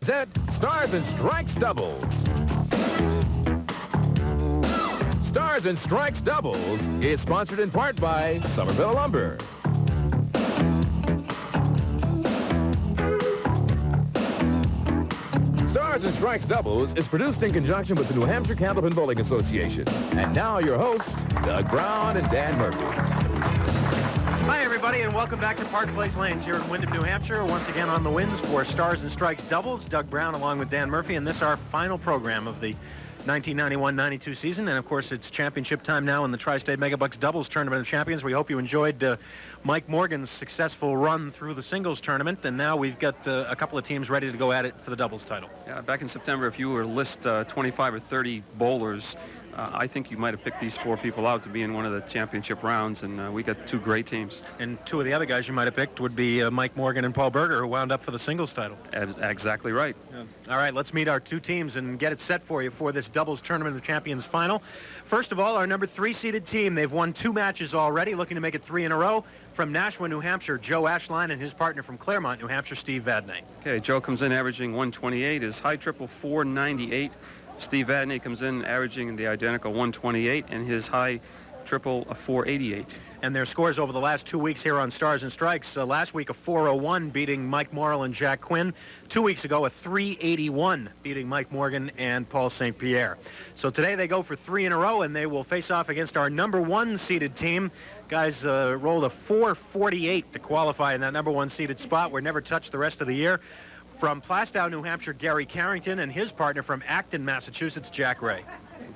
Set Stars and Strikes Doubles. Stars and Strikes Doubles is sponsored in part by Somerville Lumber. Stars and Strikes Doubles is produced in conjunction with the New Hampshire Candlepin Bowling Association. And now your hosts, Doug Brown and Dan Murphy. Hi, everybody, and welcome back to Park Place Lanes here in Windham, New Hampshire. Once again on the winds for Stars and Strikes Doubles. Doug Brown along with Dan Murphy, and this is our final program of the 1991-92 season. And, of course, it's championship time now in the Tri-State Megabucks Doubles Tournament of Champions. We hope you enjoyed Mike Morgan's successful run through the singles tournament. And now we've got a couple of teams ready to go at it for the doubles title. Yeah, back in September, if you were to list 25 or 30 bowlers, I think you might have picked these four people out to be in one of the championship rounds, and we got two great teams. And two of the other guys you might have picked would be Mike Morgan and Paul Berger, who wound up for the singles title. Exactly right. Yeah. All right, let's meet our two teams and get it set for you for this doubles Tournament of Champions final. First of all, our number 3 seeded team. They've won 2 matches already, looking to make it 3 in a row. From Nashua, New Hampshire, Joe Ashline, and his partner from Claremont, New Hampshire, Steve Vadney. Okay, Joe comes in averaging 128. His high triple 498. Steve Vadney comes in averaging the identical 128, and his high triple a 488. And their scores over the last 2 weeks here on Stars and Strikes. Last week a 401 beating Mike Morrill and Jack Quinn. 2 weeks ago a 381 beating Mike Morgan and Paul St. Pierre. So today they go for 3 in a row, and they will face off against our number 1 seeded team. Guys rolled a 448 to qualify in that number 1 seeded spot. We're never touched the rest of the year. From Plastow, New Hampshire, Gary Carrington, and his partner from Acton, Massachusetts, Jack Ray.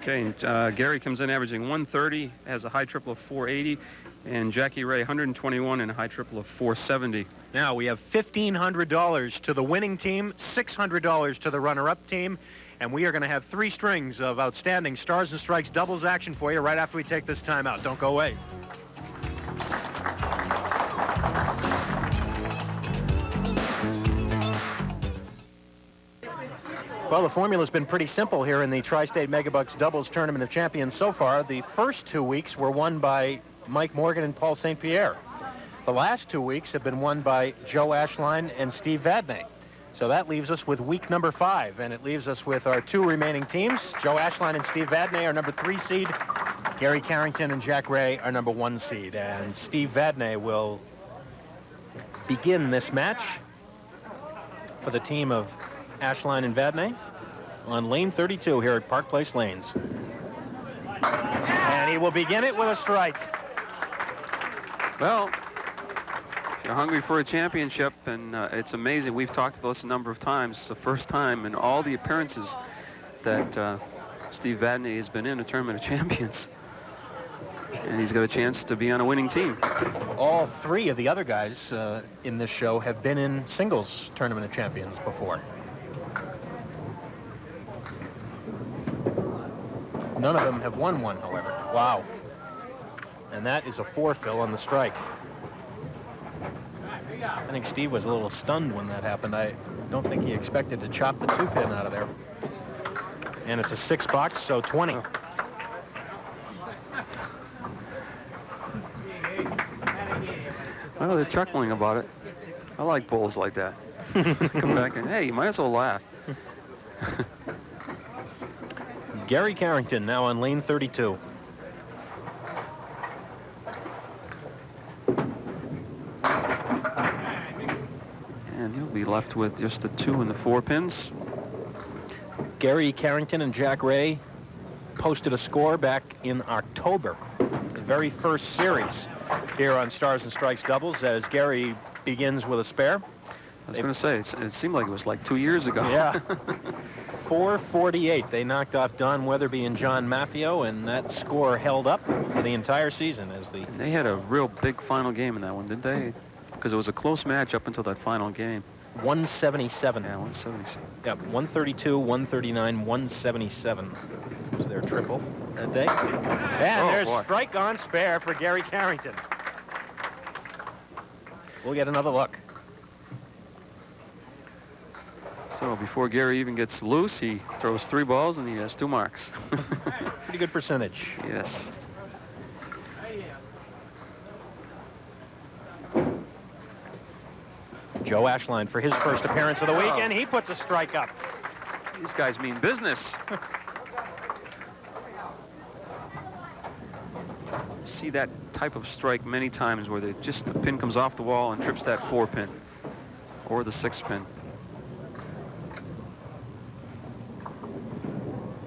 Okay, Gary comes in averaging 130, has a high triple of 480, and Jackie Ray 121 and a high triple of 470. Now we have $1,500 to the winning team, $600 to the runner-up team, and we are going to have 3 strings of outstanding Stars and Strikes doubles action for you right after we take this time out. Don't go away. Well, the formula's been pretty simple here in the Tri-State Megabucks Doubles Tournament of Champions so far. The first 2 weeks were won by Mike Morgan and Paul St. Pierre. The last 2 weeks have been won by Joe Ashline and Steve Vadney. So that leaves us with week number 5, and it leaves us with our 2 remaining teams. Joe Ashline and Steve Vadney are number 3 seed. Gary Carrington and Jack Ray are number 1 seed. And Steve Vadney will begin this match for the team of Ashline and Vadney on lane 32 here at Park Place Lanes. And he will begin it with a strike. Well, if you're hungry for a championship, and it's amazing, we've talked about this a number of times. It's the first time in all the appearances that Steve Vadney has been in a Tournament of Champions. And he's got a chance to be on a winning team. All 3 of the other guys in this show have been in singles Tournament of Champions before. None of them have won one, however. Wow. And that is a 4-fill on the strike. I think Steve was a little stunned when that happened. I don't think he expected to chop the 2-pin out of there. And it's a 6 box, so 20. Well, they're chuckling about it. I like bowls like that. Come back and, hey, you might as well laugh. Gary Carrington now on lane 32. And he'll be left with just the 2 and the 4 pins. Gary Carrington and Jack Ray posted a score back in October, the very first series here on Stars and Strikes Doubles, as Gary begins with a spare. I was going to say, it seemed like it was like 2 years ago. Yeah. 448. They knocked off Don Weatherby and John Maffio, and that score held up for the entire season. And they had a real big final game in that one, didn't they? Because it was a close match up until that final game. 177. Yeah, 177. Yep, 132, 139, 177 was their triple that day. And there's strike on spare for Gary Carrington. We'll get another look. So before Gary even gets loose, he throws 3 balls and he has 2 marks. Pretty good percentage. Yes. Joe Ashline for his first appearance of the week, and he puts a strike up. These guys mean business. See that type of strike many times where the pin comes off the wall and trips that 4-pin or the 6-pin.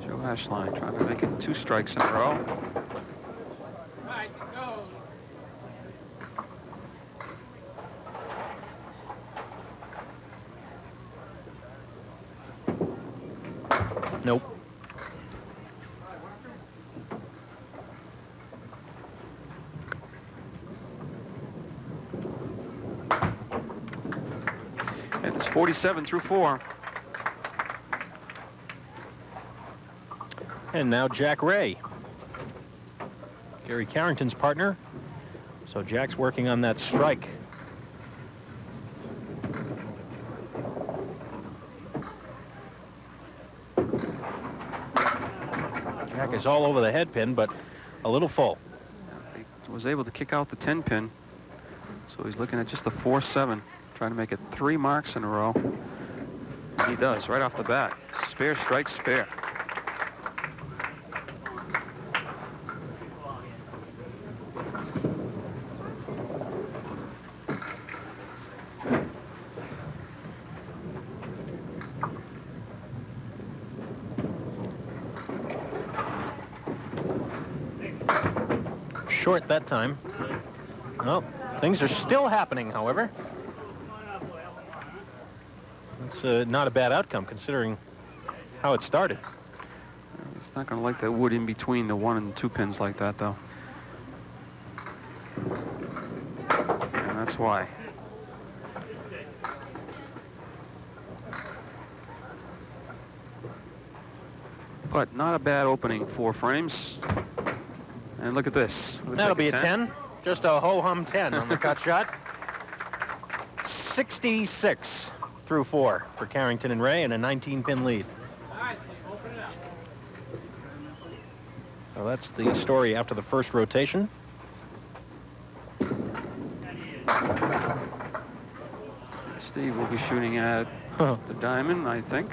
Joe Ashline trying to make it 2 strikes in a row. Right, go. Nope. And it's 47 through 4. And now Jack Ray, Gary Carrington's partner. So Jack's working on that strike. Jack is all over the head pin, but a little full. He was able to kick out the 10-pin. So he's looking at just the 4-7, trying to make it 3 marks in a row. And he does right off the bat. Spare, strike, spare. Short that time. Well, things are still happening, however. It's not a bad outcome considering how it started. It's not going to like that wood in between the 1 and 2 pins like that, though. And that's why. But not a bad opening, 4 frames. And look at this. That'll be a 10. Just a ho-hum 10 on the cut shot. 66 through 4 for Carrington and Ray, and a 19-pin lead. So that's the story after the first rotation. Steve will be shooting at the diamond, I think.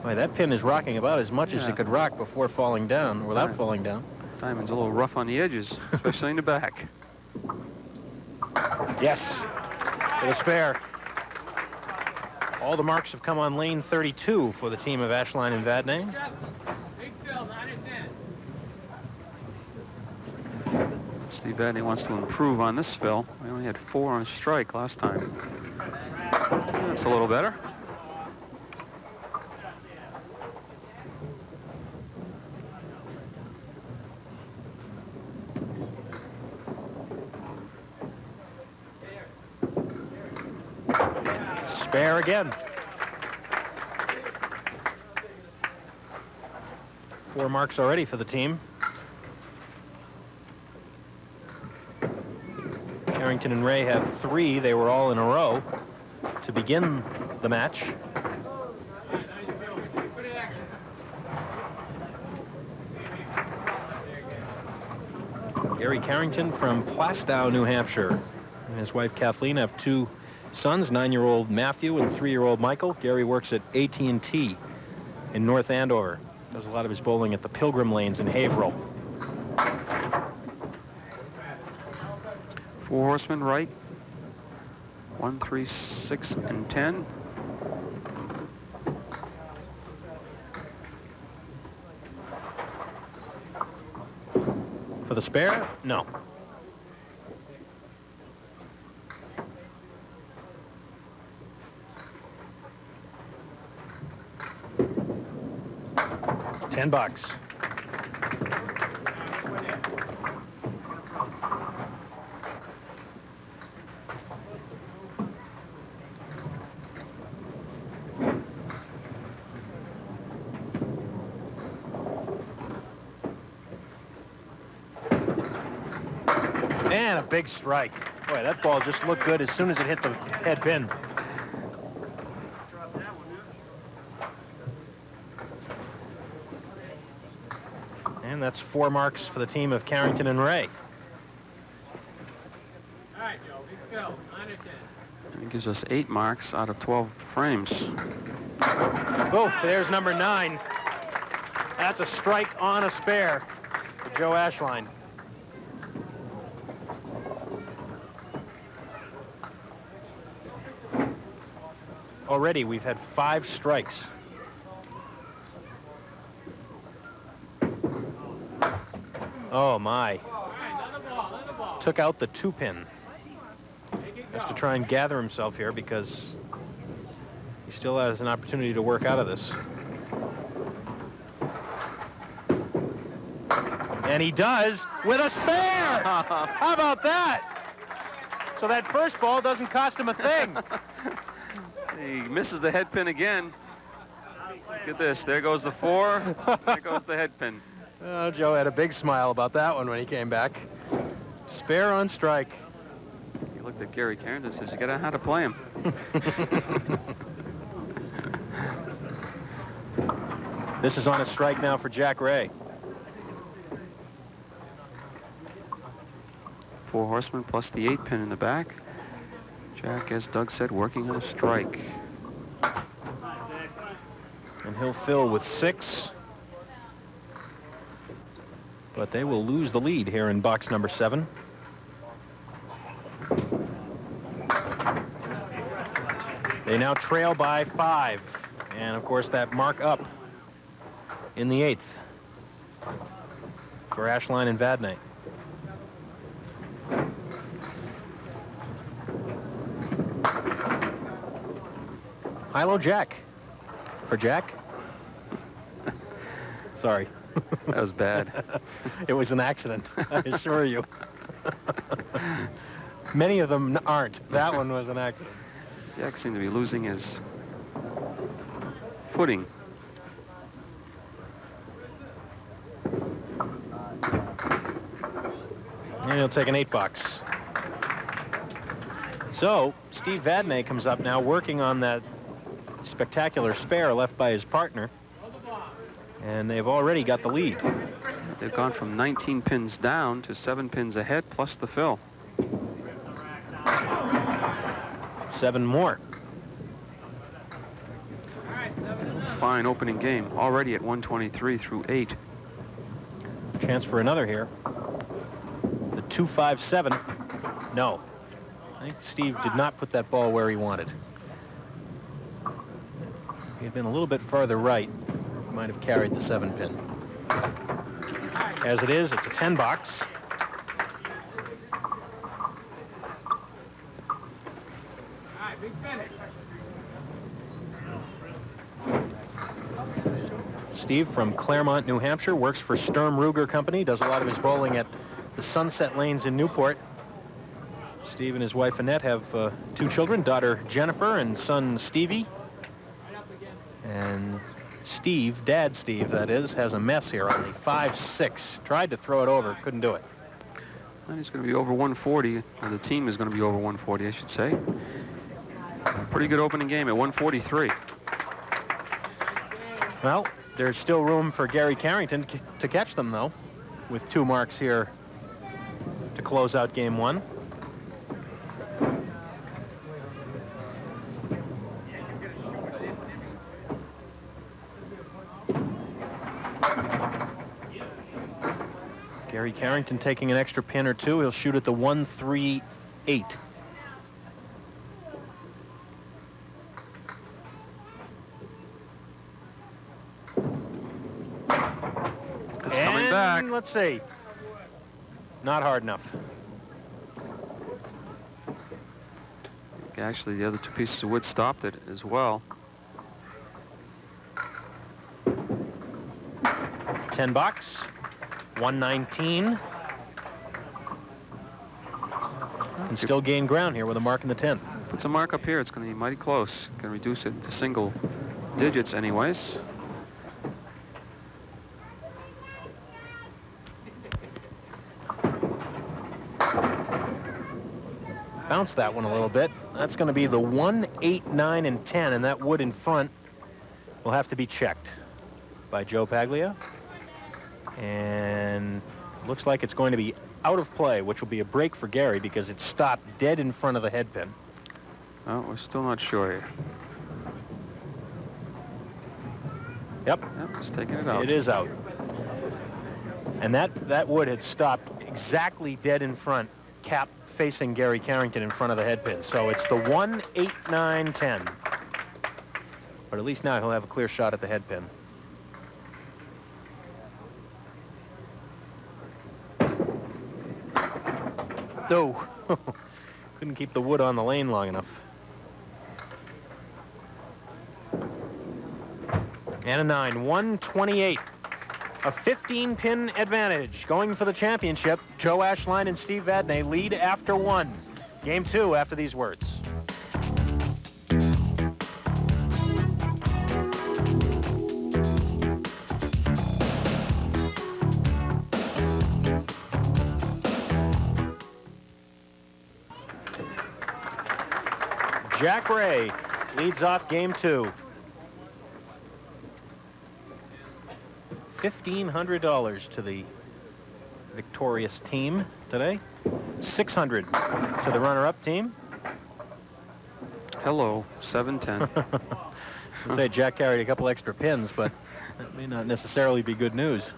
Boy, that pin is rocking about as much as it could rock before falling down, or without falling down. Diamond's a little rough on the edges, especially in the back. Yes, for the spare. All the marks have come on lane 32 for the team of Ashline and Vadney. Big fill, 9 and 10. Steve Vadney wants to improve on this fill. We only had 4 on strike last time. That's a little better. Spare again. 4 marks already for the team. Carrington and Ray have 3. They were all in a row to begin the match. Gary Carrington from Plastow, New Hampshire, and his wife Kathleen have 2 sons, 9-year-old Matthew and 3-year-old Michael. Gary works at AT&T in North Andover. Does a lot of his bowling at the Pilgrim Lanes in Haverhill. 4 horsemen right. 1, 3, 6, and 10. For the spare? No. $10. And a big strike. Boy, that ball just looked good as soon as it hit the head pin. And that's 4 marks for the team of Carrington and Ray. All right, Joe, big fill, 9 and 10. And It gives us 8 marks out of 12 frames. Oh, there's number 9. That's a strike on a spare for Joe Ashline. Already we've had 5 strikes. Oh my. Took out the 2-pin. Has to try and gather himself here because he still has an opportunity to work out of this. And he does with a spare. How about that? So that first ball doesn't cost him a thing. He misses the head pin again. Look at this. There goes the 4. There goes the head pin. Oh, Joe had a big smile about that one when he came back. Spare on strike. He looked at Gary Carrington and says, you got to know how to play him. This is on a strike now for Jack Ray. 4 horsemen plus the 8 pin in the back. Jack, as Doug said, working on a strike. And he'll fill with 6. But they will lose the lead here in box number 7. They now trail by 5. And of course that mark up in the 8th for Ashline and Vadney. High-low Jack. For Jack? Sorry. That was bad. It was an accident, I assure you. Many of them aren't. That one was an accident. Jack seemed to be losing his footing. And he'll take an 8-box. So Steve Vadney comes up now, working on that spectacular spare left by his partner. And they've already got the lead. They've gone from 19 pins down to 7 pins ahead, plus the fill. 7 more. Fine opening game, already at 123 through 8. Chance for another here. The 2-5-7. No. I think Steve did not put that ball where he wanted. If he had been a little bit farther right, he might have carried the 7-pin. As it is, it's a 10-box. Big finish. Steve from Claremont, New Hampshire, works for Sturm Ruger Company, does a lot of his bowling at the Sunset Lanes in Newport. Steve and his wife Annette have 2 children, daughter Jennifer and son Stevie. And Steve, Dad Steve that is, has a mess here on the 5-6. Tried to throw it over, couldn't do it. And he's going to be over 140, or the team is going to be over 140, I should say. Pretty good opening game at 143. Well, there's still room for Gary Carrington to catch them, though, with 2 marks here to close out game 1. Gary Carrington taking an extra pin or 2. He'll shoot at the 1-3-8. Coming back. Let's see. Not hard enough. Actually, the other 2 pieces of wood stopped it as well. 10-box. 119. And still gain ground here with a mark in the 10th. Puts a mark up here. It's going to be mighty close. Going to reduce it to single digits anyways. Bounce that one a little bit. That's going to be the 1, 8, 9, and 10, and that wood in front will have to be checked by Joe Paglia. And looks like it's going to be out of play, which will be a break for Gary because it stopped dead in front of the head pin. Oh, we're still not sure here. Yep. Yep, it's taking it out. It is out. And that wood had stopped exactly dead in front, cap facing Gary Carrington in front of the head pin. So it's the 1, 8, 9, 10. But at least now he'll have a clear shot at the head pin. Oh, couldn't keep the wood on the lane long enough. And a 9, 128. A 15-pin advantage going for the championship. Joe Ashline and Steve Vadney lead after 1. Game 2 after these words. Jack Ray leads off game 2. $1,500 to the victorious team today. $600 to the runner-up team. Hello, 710. I say Jack carried a couple extra pins, but that may not necessarily be good news.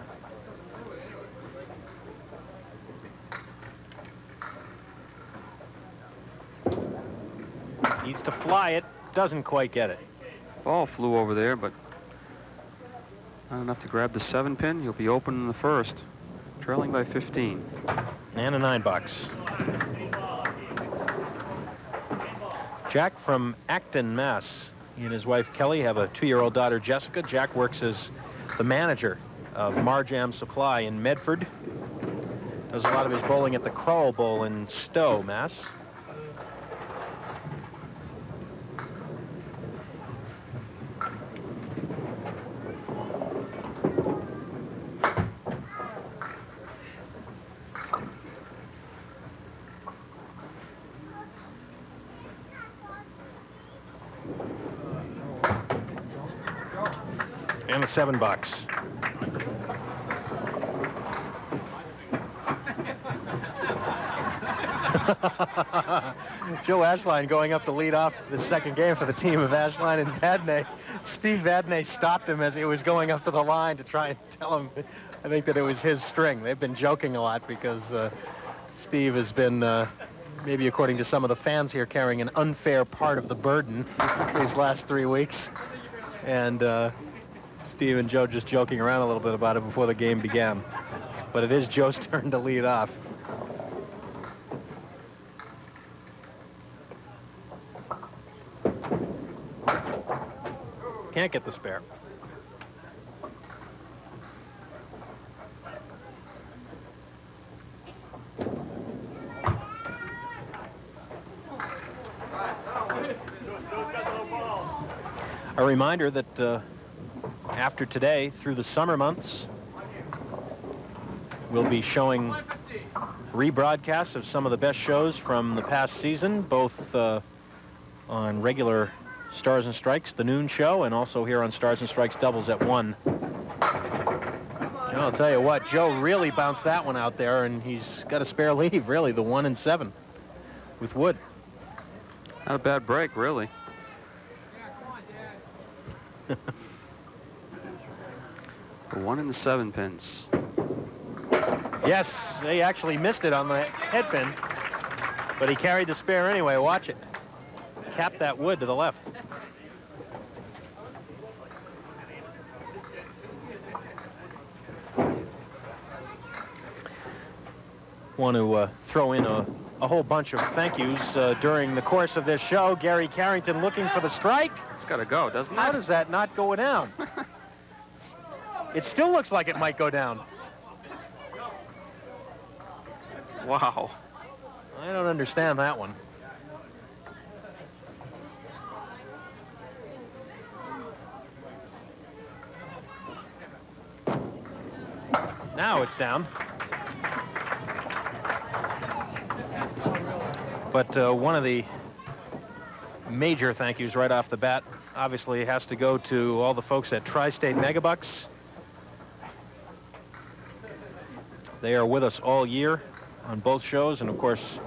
Needs to fly it, doesn't quite get it. Ball flew over there, but not enough to grab the 7-pin. You'll be open in the first, trailing by 15. And a $9. Jack from Acton, Mass. He and his wife Kelly have a 2-year-old daughter, Jessica. Jack works as the manager of Marjam Supply in Medford. Does a lot of his bowling at the Crowell Bowl in Stowe, Mass. And a $7. Joe Ashline going up to lead off the second game for the team of Ashline and Vadney. Steve Vadney stopped him as he was going up to the line to try and tell him, I think, that it was his string. They've been joking a lot because Steve has been, maybe according to some of the fans here, carrying an unfair part of the burden these last 3 weeks. And Steve and Joe just joking around a little bit about it before the game began. But it is Joe's turn to lead off. Can't get the spare. A reminder that after today, through the summer months, we'll be showing rebroadcasts of some of the best shows from the past season, both on regular Stars and Strikes, the noon show, and also here on Stars and Strikes doubles at 1. I'll tell you what, Joe really bounced that one out there, and he's got a spare leave, really, the 1 and 7 with Wood. Not a bad break, really. The 1 and the 7 pins. Yes, they actually missed it on the head pin, but he carried the spare anyway. Watch it. Cap that wood to the left. Want to throw in a whole bunch of thank yous during the course of this show. Gary Carrington looking for the strike. It's got to go, doesn't it? How does that not go down? It still looks like it might go down. Wow. I don't understand that one. Now it's down. But one of the major thank yous right off the bat obviously has to go to all the folks at Tri-State Megabucks. They are with us all year on both shows, and of course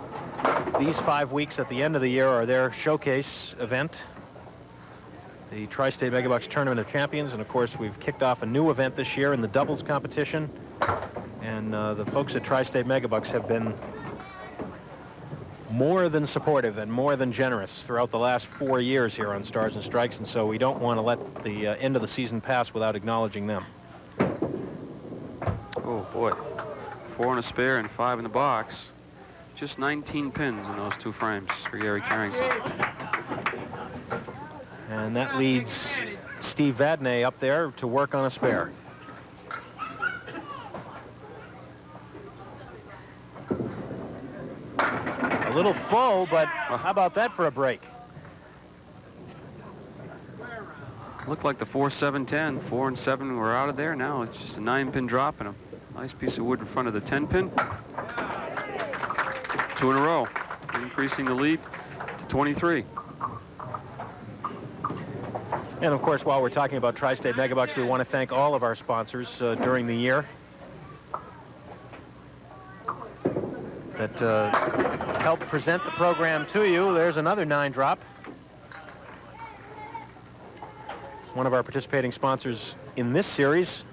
These 5 weeks at the end of the year are their showcase event, the Tri-State Megabucks Tournament of Champions. And of course, we've kicked off a new event this year in the doubles competition. And the folks at Tri-State Megabucks have been more than supportive and more than generous throughout the last 4 years here on Stars and Strikes. And so we don't want to let the end of the season pass without acknowledging them. Oh, boy. 4 in a spare and 5 in the box. Just 19 pins in those 2 frames for Gary Carrington. And that leads Steve Vadney up there to work on a spare. A little full, but how about that for a break? Looked like the 4-7-10. 4 and 7 were out of there. Now it's just a 9-pin drop and a nice piece of wood in front of the 10-pin. 2 in a row, increasing the lead to 23. And of course, while we're talking about Tri-State Megabucks, we want to thank all of our sponsors during the year that helped present the program to you. There's another 9-drop. One of our participating sponsors in this series,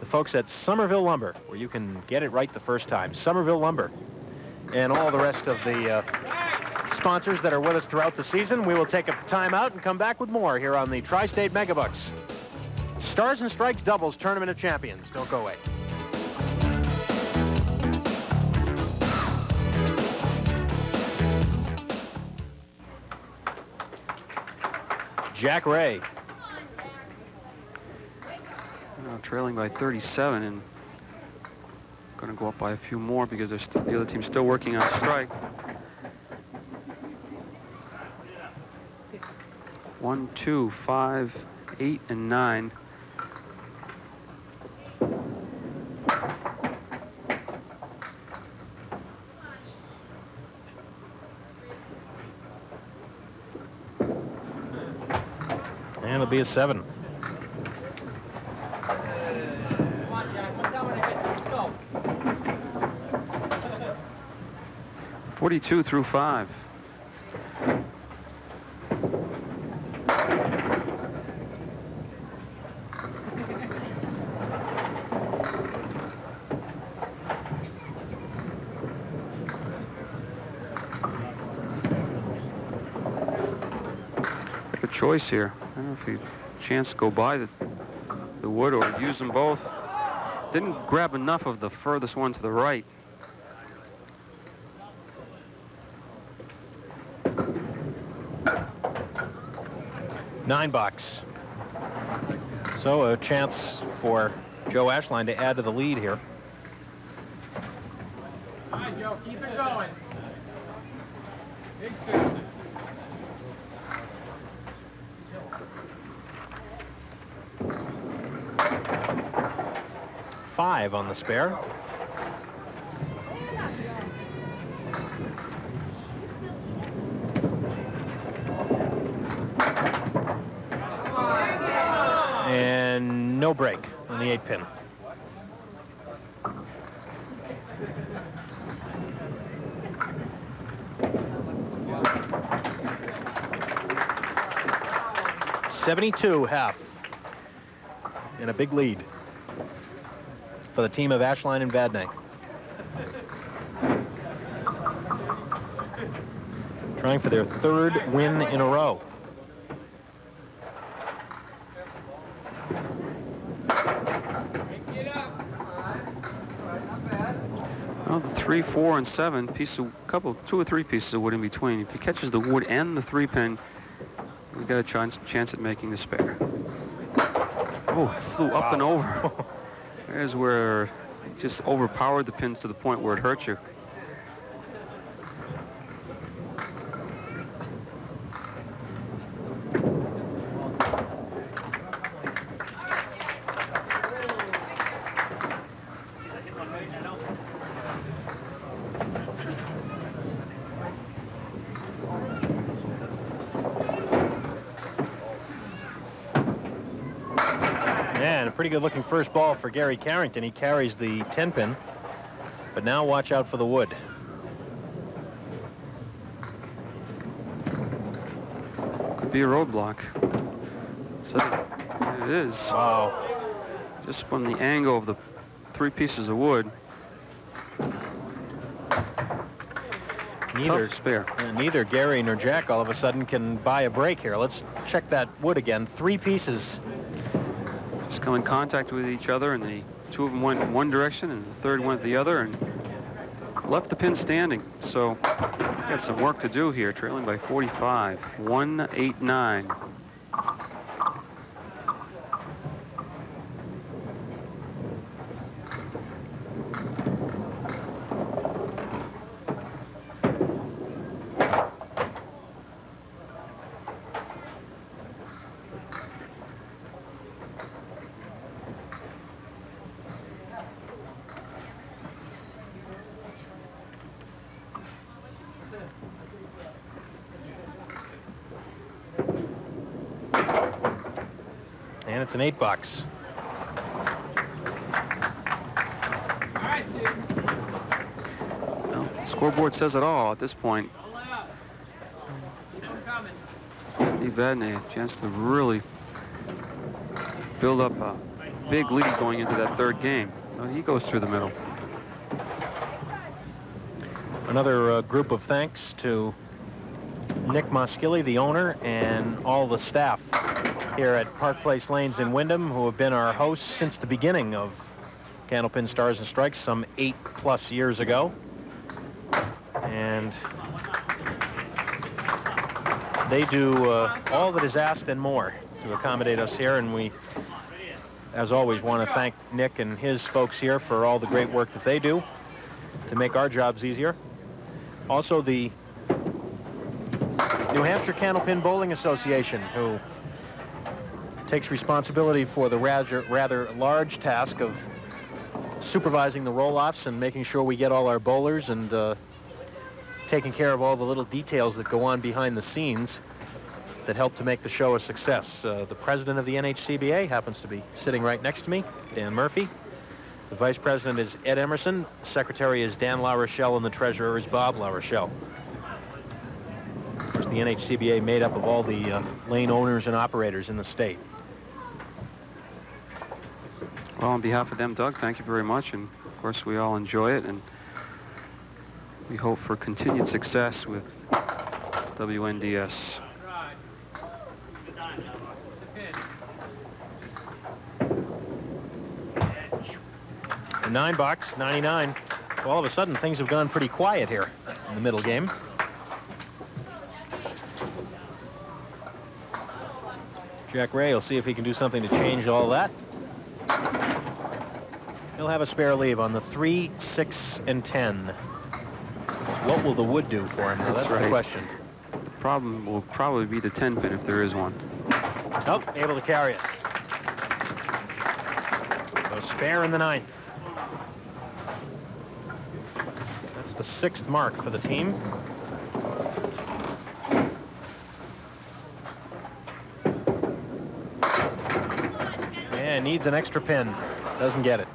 the folks at Somerville Lumber, where you can get it right the first time. Somerville Lumber. And all the rest of the sponsors that are with us throughout the season. We will take a timeout and come back with more here on the Tri-State Megabucks Stars and Strikes Doubles Tournament of Champions. Don't go away. Jack Ray. Trailing by 37 and going to go up by a few more because the other team's still working on strike. 1, 2, 5, 8, and 9. And it'll be a 7. 42 through 5. Good choice here. I don't know if he chance to go by the wood or use them both. Didn't grab enough of the furthest one to the right. Nine box. So a chance for Joe Ashline to add to the lead here. All right, Joe, keep it going. Big 2. Five on the spare. And no break on the 8-pin. .72 half. And a big lead for the team of Ashline and Vadney. Trying for their 3rd win in a row. Well, the 3, 4, and 7 2 or 3 pieces of wood in between. If he catches the wood and the 3-pin, we got a chance at making the spare. Oh, it flew up and over. There's where it just overpowered the pins to the point where it hurt you. Pretty good looking first ball for Gary Carrington. He carries the 10-pin, but now watch out for the wood. could be a roadblock. So it is. Wow. Just from the angle of the 3 pieces of wood. Neither Tough spare. Neither Gary nor Jack all of a sudden can buy a break here. Let's check that wood again. 3 pieces. Just come in contact with each other, and the 2 of them went in one direction, and the 3rd went the other, and left the pin standing. So got some work to do here, trailing by 45. 1-8-9. And it's an 8-box. All right, Steve. Well, the scoreboard says it all at this point. Don't let up. Keep them coming. Steve Vadney, a chance to really build up a big lead going into that 3rd game. He goes through the middle. Another group of thanks to Nick Moskili, the owner, and all the staff here at Park Place Lanes in Wyndham, who have been our hosts since the beginning of Candlepin Stars and Strikes some 8+ years ago. And they do all that is asked and more to accommodate us here, and we, as always, want to thank Nick and his folks here for all the great work that they do to make our jobs easier. Also, the New Hampshire Candlepin Bowling Association, who takes responsibility for the rather large task of supervising the roll-offs and making sure we get all our bowlers, and taking care of all the little details that go on behind the scenes that help to make the show a success. The president of the NHCBA happens to be sitting right next to me, Dan Murphy. The vice president is Ed Emerson, secretary is Dan LaRochelle, and the treasurer is Bob LaRochelle. Of course, the NHCBA made up of all the lane owners and operators in the state. Well, on behalf of them, Doug, thank you very much. And of course, we all enjoy it, and we hope for continued success with WNDS. Right. The 9-box, 99. All of a sudden, things have gone pretty quiet here in the middle game. Jack Ray will see if he can do something to change all that. He'll have a spare leave on the 3, 6, and 10. What will the wood do for him? Now, that's right. the question. The problem will probably be the 10 pin if there is one. Nope, able to carry it. So spare in the 9th. That's the 6th mark for the team. Yeah, needs an extra pin. Doesn't get it.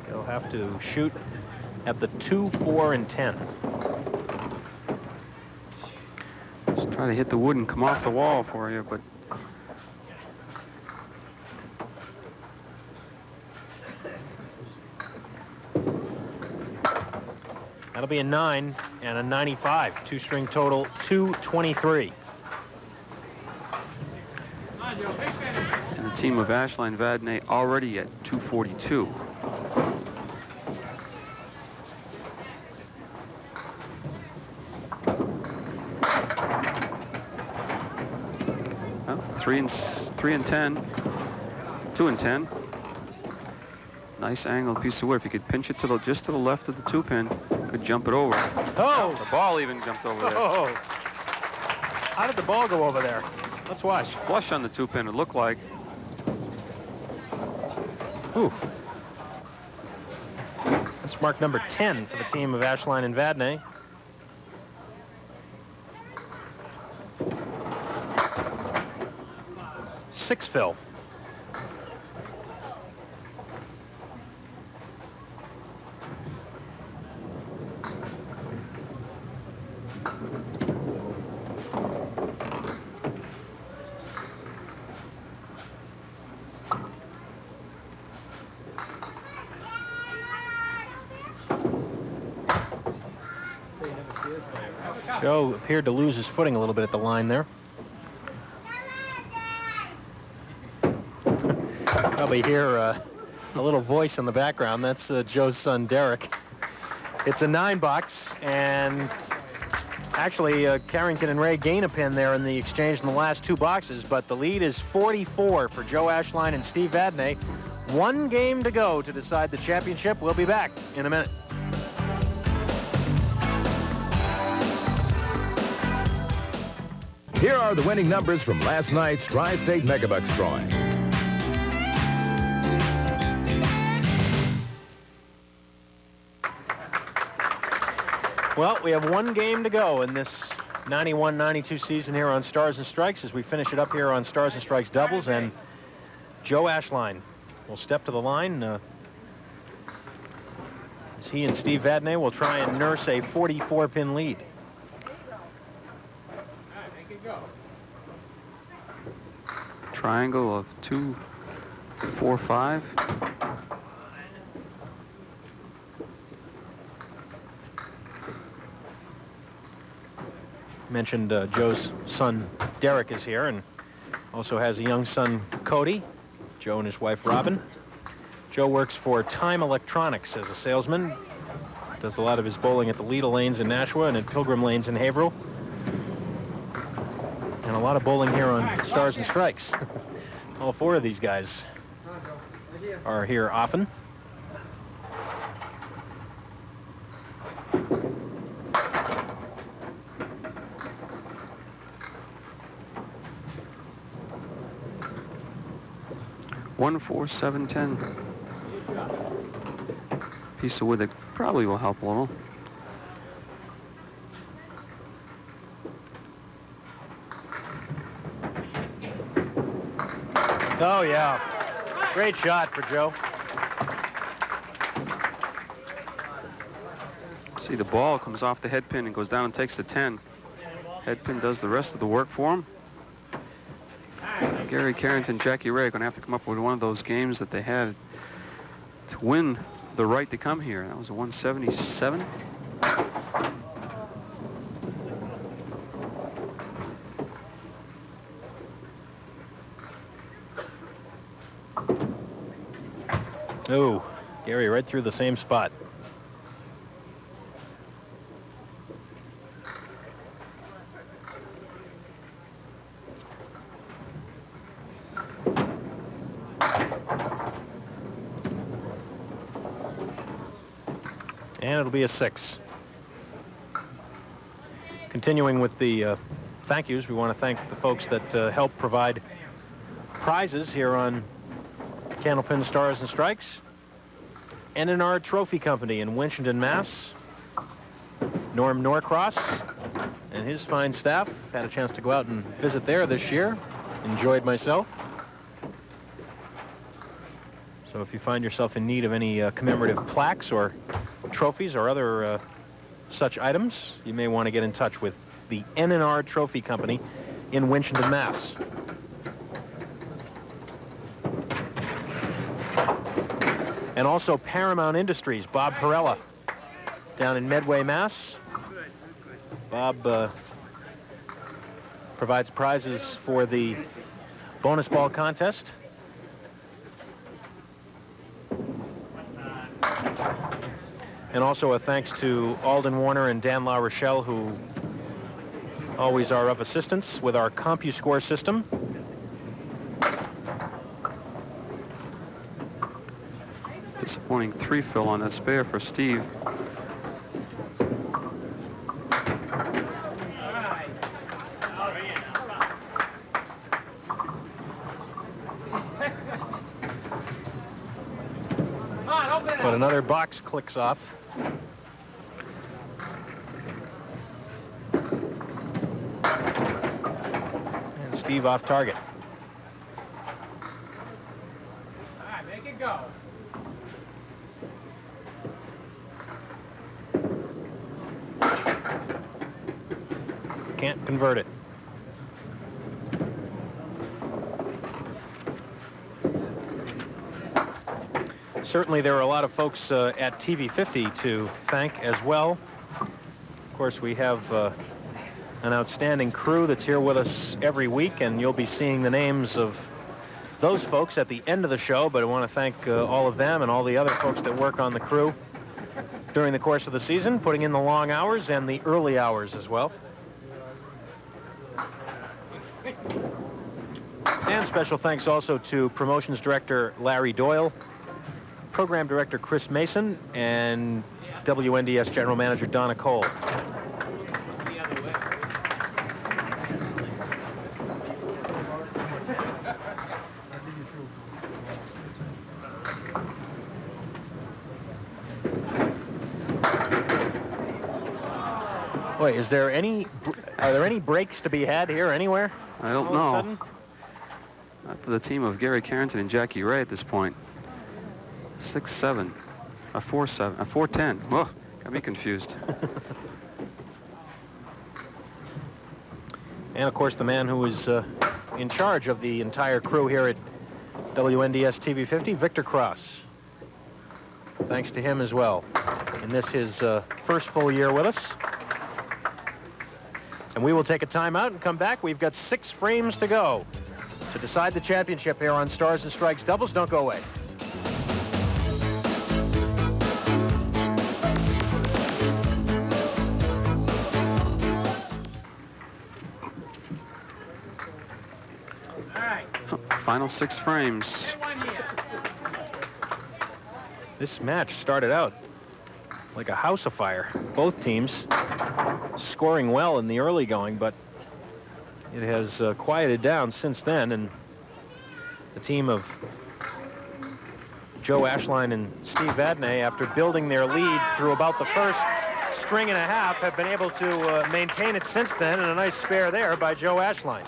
He'll have to shoot at the 2, 4, and 10. Just try to hit the wood and come off the wall for you, but that'll be a 9 and a 95. Two-string total, 223. On, Joe. Big finish. and the team of Ashline Vadney already at 242. Well, 3 and 10, 2 and 10. Nice angled piece of wood. If you could pinch it to just to the left of the 2-pin, could jump it over. Oh! The ball even jumped over there. Oh! How did the ball go over there? Let's watch. Flush on the 2-pin, it looked like. Ooh. That's mark number 10 for the team of Ashline and Vadney. Six fill. Joe appeared to lose his footing a little bit at the line there. Probably hear a little voice in the background. That's Joe's son, Derek. It's a 9-box, and actually Carrington and Ray gain a pin there in the exchange in the last 2 boxes, but the lead is 44 for Joe Ashline and Steve Vadney. 1 game to go to decide the championship. We'll be back in a minute. Here are the winning numbers from last night's Tri-State Megabucks drawing. Well, we have 1 game to go in this 91-92 season here on Stars and Strikes as we finish it up here on Stars and Strikes doubles, and Joe Ashline will step to the line as he and Steve Vadney will try and nurse a 44-pin lead. Triangle of 2, 4, 5. Mentioned Joe's son Derek is here, and also has a young son Cody. Joe and his wife Robin. Joe works for Time Electronics as a salesman. Does a lot of his bowling at the Leda Lanes in Nashua and at Pilgrim Lanes in Haverhill. And a lot of bowling here on Stars and Strikes. All 4 of these guys are here often. One, 4, 7, 10. Piece of wood that probably will help a little. Oh, yeah. Great shot for Joe. See, the ball comes off the head pin and goes down and takes the 10. Head pin does the rest of the work for him. Gary Carrington, Jackie Ray are going to have to come up with one of those games that they had to win the right to come here. That was a 177. Oh, Gary right through the same spot. And it'll be a 6. Continuing with the thank yous, we want to thank the folks that help provide prizes here on Candlepin Stars and Strikes. N&R Trophy Company in Winchendon, Mass. Norm Norcross and his fine staff. Had a chance to go out and visit there this year. Enjoyed myself. So if you find yourself in need of any commemorative plaques or trophies or other such items, you may want to get in touch with the N&R Trophy Company in Winchendon, Mass. And also Paramount Industries, Bob Perella, down in Medway, Mass. Bob provides prizes for the bonus ball contest. And also a thanks to Alden Warner and Dan La Rochelle, who always are of assistance with our CompuScore system. Disappointing 3-fill on that spare for Steve. But another box clicks off. And Steve off target. All right, make it go. Can't convert it. Certainly there are a lot of folks at TV 50 to thank as well. Of course, we have an outstanding crew that's here with us every week, and you'll be seeing the names of those folks at the end of the show, but I want to thank all of them and all the other folks that work on the crew during the course of the season, putting in the long hours and the early hours as well. And special thanks also to Promotions Director Larry Doyle, Program Director Chris Mason, and WNDS General Manager Donna Cole. Wait, are there any breaks to be had here anywhere? I don't know. Not for the team of Gary Carrington and Jackie Ray at this point. 6-7, a 4-7, a 4-10. Whoa, got me confused. And of course, the man who is in charge of the entire crew here at WNDS TV 50, Victor Cross. Thanks to him as well. And this is his first full year with us. And we will take a timeout and come back. We've got 6 frames to go to decide the championship here on Stars and Strikes Doubles. Don't go away. All right. Final 6 frames. This match started out like a house of fire. Both teams scoring well in the early going, but it has quieted down since then, and the team of Joe Ashline and Steve Vadney, after building their lead through about the first string and a half, have been able to maintain it since then, and a nice spare there by Joe Ashline.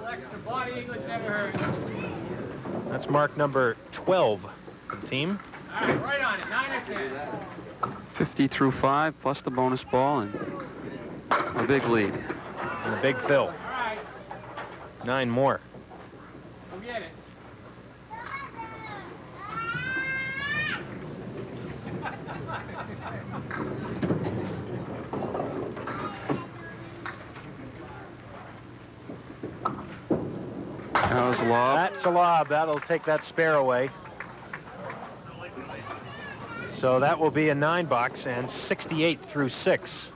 Extra body English never heard. That's mark number 12 for the team. All right, right on it, 9 or 10. 50 through 5 plus the bonus ball and a big lead. And a big fill. All right, 9 more. forget it. That was a lob. That's a lob. That'll take that spare away. So that will be a 9 box and 68 through 6.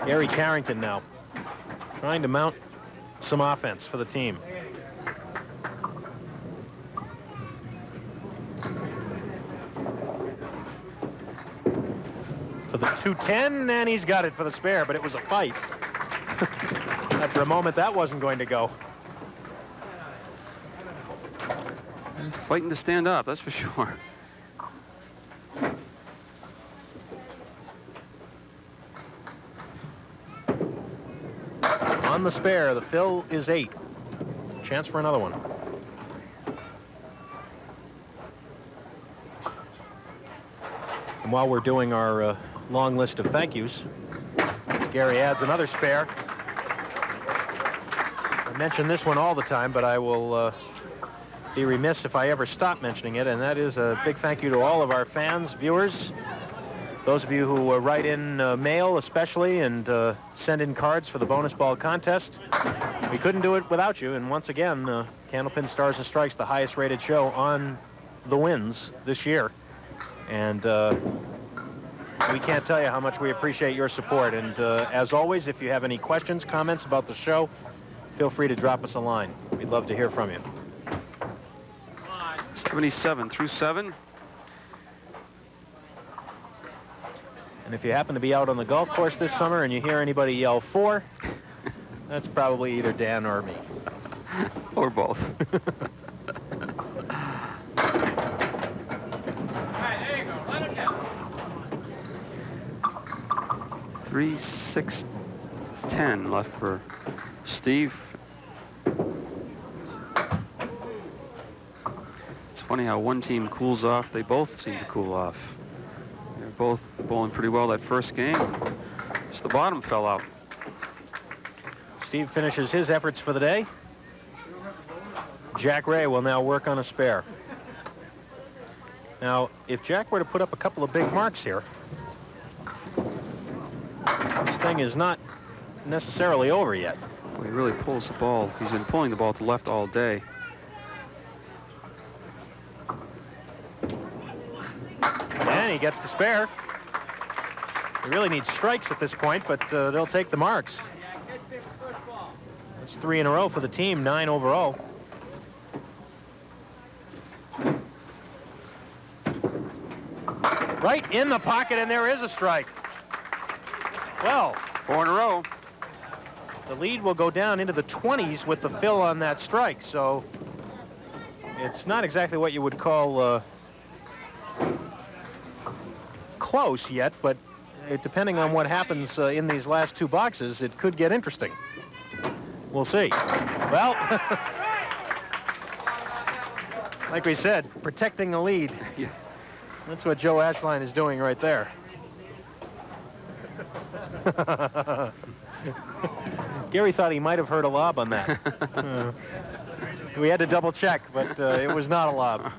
Gary Carrington now trying to mount some offense for the team. For the 210, and he's got it for the spare, but it was a fight. After a moment, that wasn't going to go. Fighting to stand up, that's for sure. On the spare, the fill is 8. Chance for another one. And while we're doing our long list of thank yous, Gary adds another spare. I mention this one all the time, but I will be remiss if I ever stop mentioning it, and that is a big thank you to all of our fans, viewers, those of you who write in mail especially and send in cards for the bonus ball contest. We couldn't do it without you, and once again, Candlepin Stars and Strikes, the highest rated show on the wins this year. And we can't tell you how much we appreciate your support. And as always, if you have any questions, comments about the show, feel free to drop us a line. We'd love to hear from you. 77 through 7. And if you happen to be out on the golf course this summer and you hear anybody yell 4, that's probably either Dan or me. Or both. All right, there you go. Let him down. 3, 6, 10 left for Steve. It's funny how one team cools off. They both seem to cool off. They're both bowling pretty well that first game. Just the bottom fell out. Steve finishes his efforts for the day. Jack Ray will now work on a spare. Now, if Jack were to put up a couple of big marks here, this thing is not necessarily over yet. Well, he really pulls the ball. He's been pulling the ball to the left all day. And he gets the spare. He really needs strikes at this point, but they'll take the marks. That's 3 in a row for the team, 9 overall. Right in the pocket, and there is a strike. Well, 4 in a row. the lead will go down into the 20s with the fill on that strike, so it's not exactly what you would call close yet, but depending on what happens in these last 2 boxes, it could get interesting. We'll see. Well, like we said, protecting the lead. Yeah. That's what Joe Ashline is doing right there. Gary thought he might have heard a lob on that. We had to double check, but it was not a lob.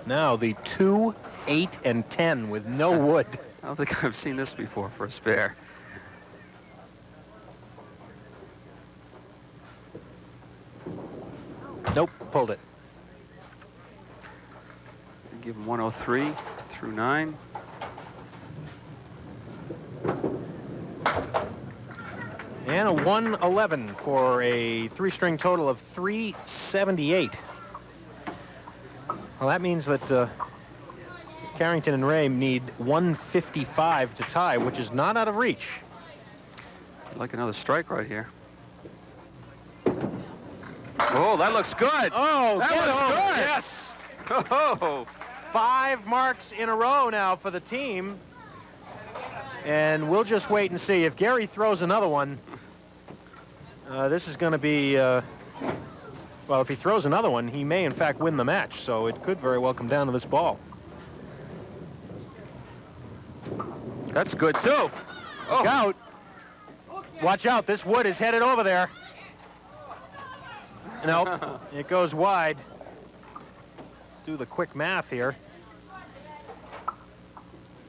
Now the 2, 8, and 10 with no wood. I don't think I've seen this before for a spare. Nope, pulled it. Give him 103 through 9. And a 111 for a 3-string total of 378. Well, that means that Carrington and Ray need 155 to tie, which is not out of reach. I'd like another strike right here. Oh, that looks good. Oh, that get looks over. good. Yes. Oh. 5 marks in a row now for the team. And we'll just wait and see. If Gary throws another one, this is going to be, well, if he throws another one, he may, in fact, win the match. So it could very well come down to this ball. That's good, too. Look out. Watch out. This wood is headed over there. Nope. It goes wide. Do the quick math here.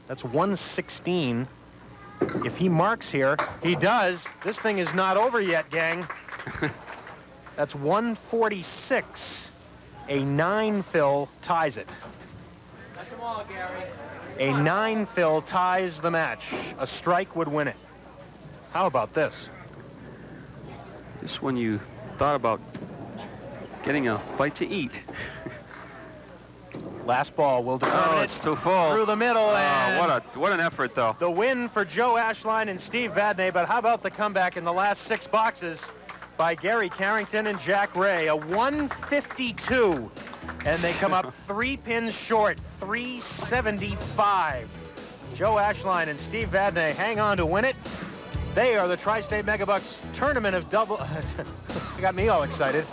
That's 116. If he marks here, he does. This thing is not over yet, gang. That's 146. A 9-fill ties it. That's them all, Gary. A 9-fill ties the match. A strike would win it. How about this? Just when you thought about getting a bite to eat. Last ball will determine it. It's too full. Through the middle. And what an effort, though. the win for Joe Ashline and Steve Vadney. But how about the comeback in the last 6 boxes by Gary Carrington and Jack Ray? A 152. And they come up 3 pins short. 375. Joe Ashline and Steve Vadney hang on to win it. They are the Tri-State Megabucks Tournament of Double... You got me all excited.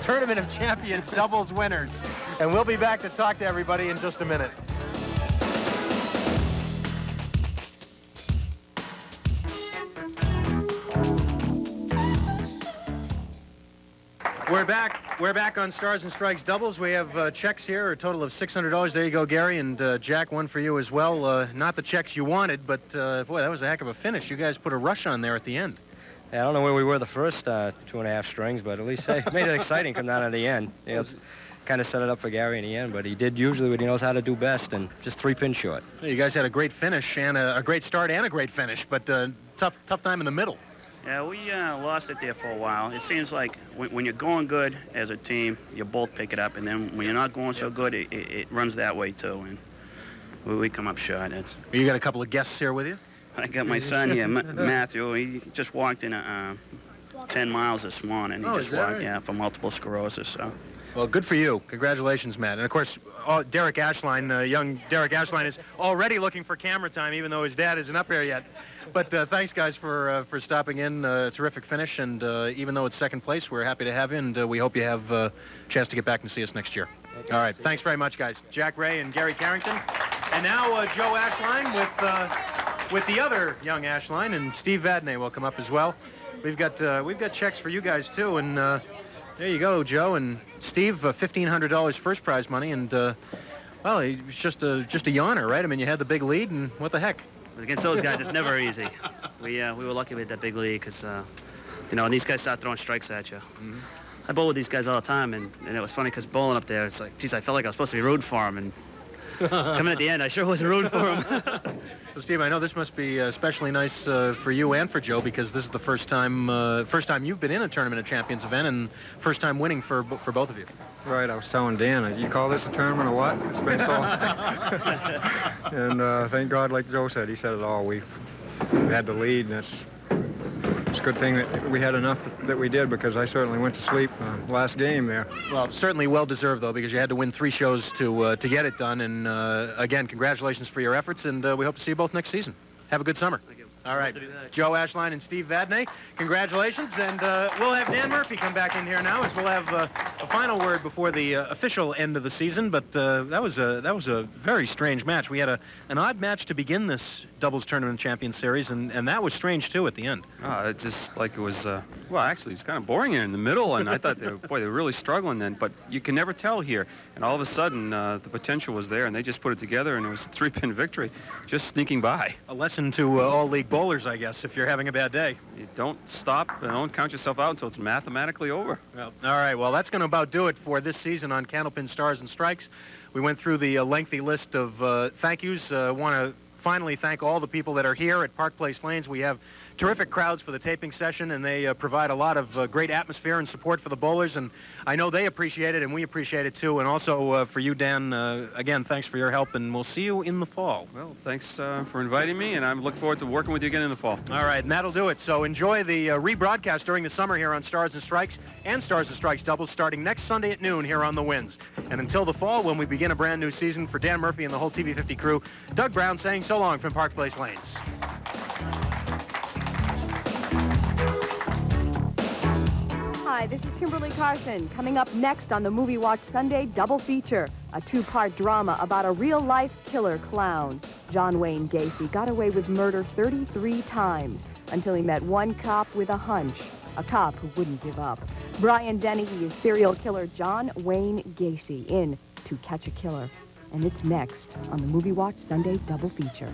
Tournament of Champions doubles winners. And we'll be back to talk to everybody in just a minute. We're back on Stars and Strikes doubles. We have checks here, a total of $600. There you go, Gary, and Jack, one for you as well. Not the checks you wanted, but boy, that was a heck of a finish. You guys put a rush on there at the end. Yeah, I don't know where we were the first 2.5 strings, but at least I made it exciting come down at the end. You know, kind of set it up for Gary in the end, but he did usually what he knows how to do best, and just 3 pins short. You guys had a great finish and a great start and a great finish, but tough time in the middle. Yeah, we lost it there for a while. It seems like when you're going good as a team, you both pick it up, and then when you're not going so good, it runs that way too, and we come up short. You got a couple of guests here with you? I got my son here, Matthew. He just walked in 10 miles this morning. He just walked, right? Yeah, for multiple sclerosis. So. Well, good for you. Congratulations, Matt. And of course, Derek Ashline, young Derek Ashline, is already looking for camera time, even though his dad isn't up here yet. But thanks, guys, for stopping in. Terrific finish, and even though it's second place, we're happy to have you, and we hope you have a chance to get back and see us next year. Okay, all right, thanks very much, guys. Jack Ray and Gary Carrington. And now Joe Ashline with with the other young Ashline, and Steve Vadney will come up as well. We've got checks for you guys too, and there you go, Joe and Steve. $1,500 first prize money, and well, it was just a yawner, right? I mean, you had the big lead, and what the heck? Against those guys, it's never easy. We were lucky with that big lead because you know, and these guys start throwing strikes at you. Mm-hmm. I bowl with these guys all the time, and it was funny because bowling up there, it's like, geez, I felt like I was supposed to be rooting for him, and coming at the end, I sure wasn't rooting for him. Well, Steve, I know this must be especially nice for you and for Joe, because this is the first time you've been in a Tournament of Champions event, and first time winning for both of you. Right, I was telling Dan, you call this a tournament or what? It's been so long. And thank God, like Joe said, he said it all. We had the lead, and it's a good thing that we had enough that we did, because I certainly went to sleep last game there. Well, certainly well-deserved, though, because you had to win 3 shows to get it done. And, again, congratulations for your efforts, and we hope to see you both next season. Have a good summer. Thank you. All right. Joe Ashline and Steve Vadney, congratulations. And we'll have Dan Murphy come back in here now, as we'll have a final word before the official end of the season. But that was a very strange match. We had an odd match to begin this doubles tournament champion series, and that was strange, too, at the end. It's just like it was, well, actually, it's kind of boring here in the middle, and I thought, they were really struggling then, but you can never tell here. And all of a sudden, the potential was there, and they just put it together, and it was a 3-pin victory, just sneaking by. A lesson to all league bowlers, I guess, if you're having a bad day. You don't stop and don't count yourself out until it's mathematically over. Well, all right, well, that's going to about do it for this season on Candlepin Stars and Strikes. We went through the lengthy list of thank yous. Want to finally thank all the people that are here at Park Place Lanes. We have terrific crowds for the taping session, and they provide a lot of great atmosphere and support for the bowlers, and I know they appreciate it, and we appreciate it too. And also for you, Dan, again, thanks for your help, and we'll see you in the fall. Well, thanks for inviting me, and I look forward to working with you again in the fall. All right, and that'll do it. So enjoy the rebroadcast during the summer here on Stars and Strikes and Stars and Strikes doubles starting next Sunday at noon here on The Winds. And until the fall, when we begin a brand new season, for Dan Murphy and the whole TV50 crew, Doug Brown saying so long from Park Place Lanes. Hi, this is Kimberly Carson. Coming up next on the Movie Watch Sunday double feature, a 2-part drama about a real-life killer clown. John Wayne Gacy got away with murder 33 times until he met one cop with a hunch, a cop who wouldn't give up. Brian Dennehy is serial killer John Wayne Gacy in To Catch a Killer. And it's next on the Movie Watch Sunday double feature.